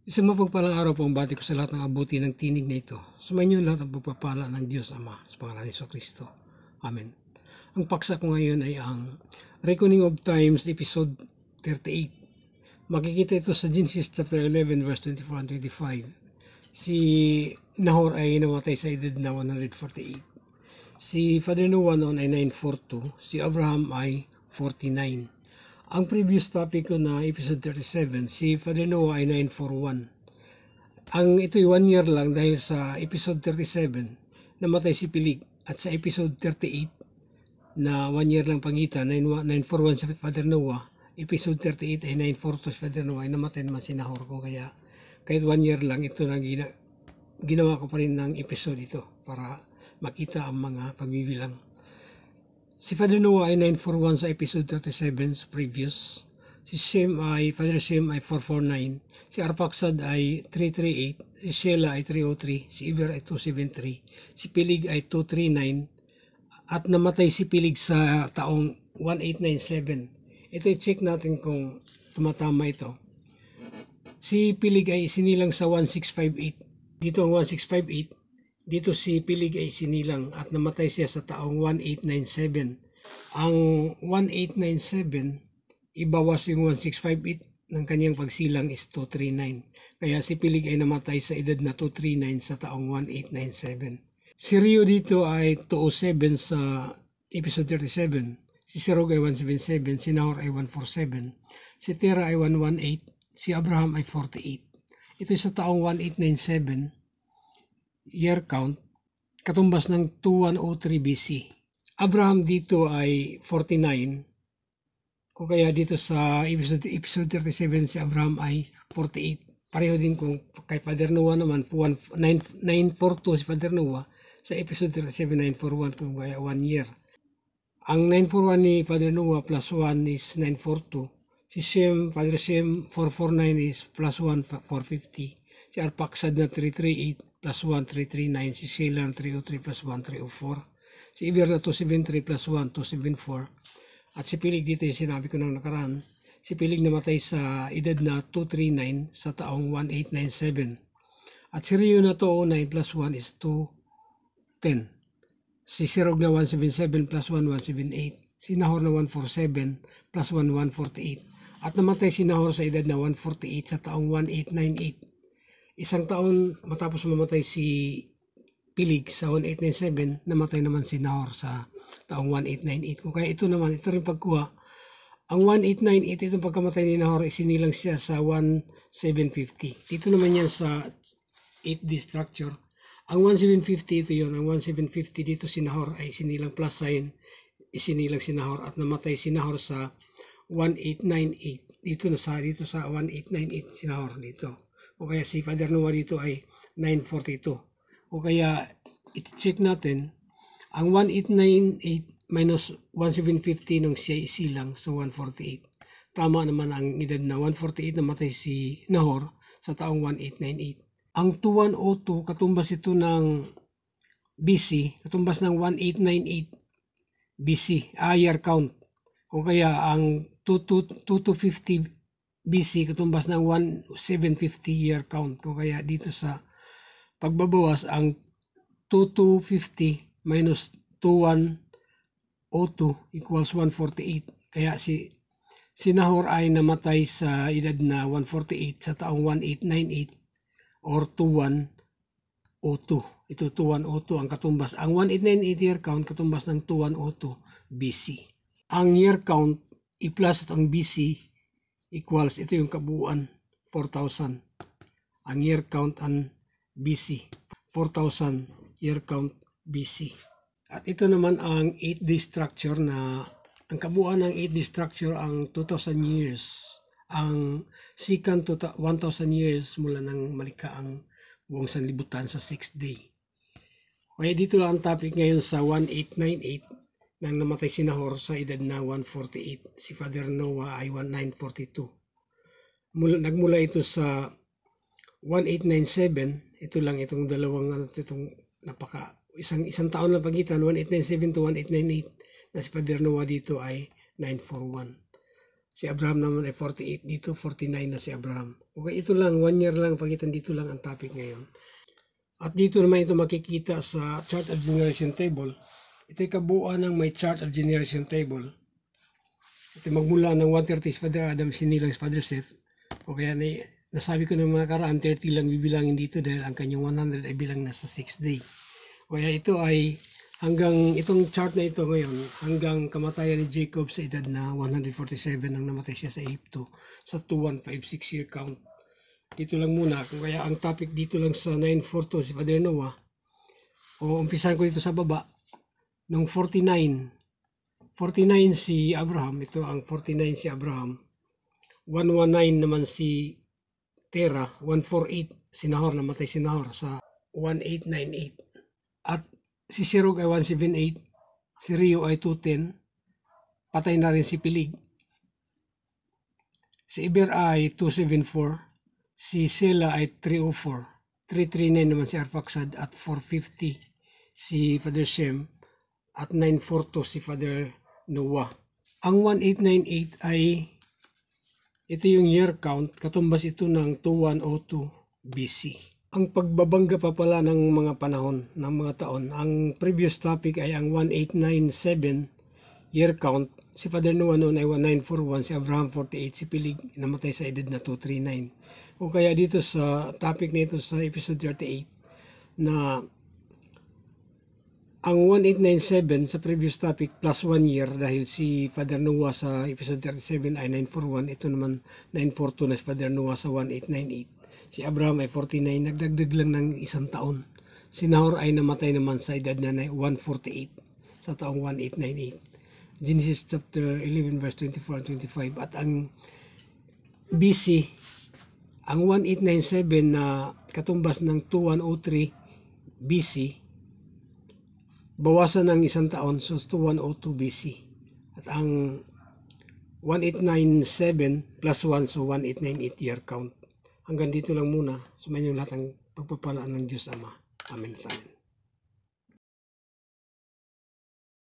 Isang mapagpalang araw po ang bati ko sa lahat ng abuti ng tinig na ito. Sumayin niyo lahat ang pagpapala ng Diyos Ama sa pangalan ni Kristo. Amen. Ang paksa ko ngayon ay ang Reckoning of Times episode 38. Makikita ito sa Genesis chapter 11 verse 24 and 25. Si Nahor ay namatay sa edad na 148. Si Father Noah noon ay 942. Si Abraham ay 49. Ang previous topic ko na episode 37, si Father Noah ay 941. Ito'y 1 year lang dahil sa episode 37, namatay si Pilig. At sa episode 38, na 1 year lang pagitan, 941 si Father Noah, episode 38 ay 942 si Father Noah, ay namatay naman si Nahor ko. Kaya kahit 1 year lang, ito na ginawa ko pa rin ng episode ito para makita ang mga pagbibilang. Si Father Noah ay 941 sa episode 37 sa previous. Si Father Shem ay 449. Si Arpaksad ay 338. Si Sheila ay 303. Si Iber ay 273. Si Pilig ay 239. At namatay si Pilig sa taong 1897. Ito i-check natin kung tumatama ito. Si Pilig ay sinilang sa 1658. Dito ang 1658. Dito si Pilig ay sinilang at namatay siya sa taong 1897. Ang 1897, ibawas yung 1658 ng kanyang pagsilang is 239. Kaya si Pilig ay namatay sa edad na 239 sa taong 1897. Si Rio dito ay 207 sa episode 37. Si Sirog ay 177. Si Nahor ay 147. Si Tera ay 118. Si Abraham ay 48. Ito sa taong 1897. Year count, katumbas ng 2103 BC. Abraham dito ay 49. Kung kaya dito sa episode 37 si Abraham ay 48. Pareho din kung kay Father Noah naman, 942 si Father Noah. Sa episode 37, 941 kung kaya 1 year. Ang 941 ni Father Noah plus 1 is 942. Si Father Shem, 449 is plus 1, 450. Si Arpaksad na 338 plus 1, 339. Si Sheila na 303 plus 1, 304. Si Iber na 273 plus 1, 274. At si Pilig dito yung sinabi ko nang nakaraan. Si Pilig namatay sa edad na 239 sa taong 1897. At si Rio na 209 plus 1 is 210. Si Sirog na 177 plus 1, 178. Si Nahor na 147 plus 1, 148. At namatay si Nahor sa edad na 148 sa taong 1898. Isang taon matapos mamatay si Pilig sa 1897, namatay naman si Nahor sa taong 1898. Kung kaya ito naman, ito rin pagkuha. Ang 1898, itong pagkamatay ni Nahor, isinilang siya sa 1750. Dito naman yan sa 8D structure. Ang 1750, ito yun. Ang 1750, dito si Nahor ay isinilang plus sign. Isinilang si Nahor at namatay si Nahor sa 1898. Dito sa 1898 si Nahor dito. O kaya si Father Noah dito ay 942. O kaya i-check natin, ang 1898 minus 1750 nung siya isilang sa 148. Tama naman ang edad na 148 namatay si Nahor sa taong 1898. Ang 2102 katumbas ito ng BC, katumbas ng 1898 BC, year count. O kaya ang 2250 BC katumbas ng 1750 year count. Kung kaya dito sa pagbabawas ang 2250 minus 2102 equals 148. Kaya si Nahor ay namatay sa edad na 148 sa taong 1898 or 2102. Ito 2102 ang katumbas. Ang 1898 year count katumbas ng 2102 BC. Ang year count i-plus ang BC equals, ito yung kabuuan, 4,000. Ang year count ang BC, 4,000 year count BC. At ito naman ang 8D structure na, ang kabuuan ng 8D structure ang 2,000 years. Ang second 1,000 years mula nang malikha ang buong sanlibutan sa 6th day. Kaya dito lang ang topic ngayon sa 1898. Nang namatay si Nahor sa edad na 148. Si Father Noah ay 1942. Nagmula ito sa 1897. Ito lang itong dalawang itong isang taon lang pagitan, 1897 to 1898, na si Father Noah dito ay 941. Si Abraham naman ay 48. Dito 49 na si Abraham. Okay, ito lang, 1 year lang pagitan, dito lang ang topic ngayon. At dito naman ito makikita sa chart of generation table. Ito'y kabuuan ng may chart of generation table. Ito magmula ng 130 si Father Adam, sinilang si Father Seth. O kaya nasabi ko ng mga karaan, 30 lang bibilangin dito dahil ang kanyang 100 ay bilang nasa 6th day. Kaya ito ay hanggang itong chart na ito ngayon, hanggang kamatayan ni Jacob sa edad na 147 nang namatay siya sa Egypto sa 2156 year count. Dito lang muna. Kaya ang topic dito lang sa 942 si Father Noah. O umpisahan ko dito sa baba. Nung 49 si Abraham. Ito ang 49 si Abraham. 119 naman si Terah. 148 si Nahor. Namatay si Nahor sa 1898. At si Serug ay 178, si Rio ay 210, patay na rin si Pilig. Si Iber ay 274, si Sela ay 304, 339 naman si Arphaxad at 450 si Father Shem at 942 si Father Noah. Ang 1898 ay ito yung year count, katumbas ito ng 2102 BC. Ang pagbabangga pa pala ng mga panahon, ng mga taon. Ang previous topic ay ang 1897 year count. Si Father Noah noon ay 1941, si Abraham 48, si Pilig namatay sa edad na 239. O kaya dito sa topic nito sa episode 38 na ang 1897 sa previous topic plus 1 year dahil si Father Noah sa episode 37 ay 941, ito naman 942 na si Father Noah sa 1898. Si Abraham ay 49, nagdagdag lang ng 1 taon. Si Nahor ay namatay naman sa edad na 148 sa taong 1898. Genesis chapter 11 verse 24 and 25. At ang BC, ang 1897 na katumbas ng 2103 BC, bawasan ng 1 taon, so 2102 BC. At ang 1897 plus 1, so 1898 year count. Hanggang dito lang muna. Sumayin yung lahat ng pagpapalaan ng Diyos Ama. Amen sa amin.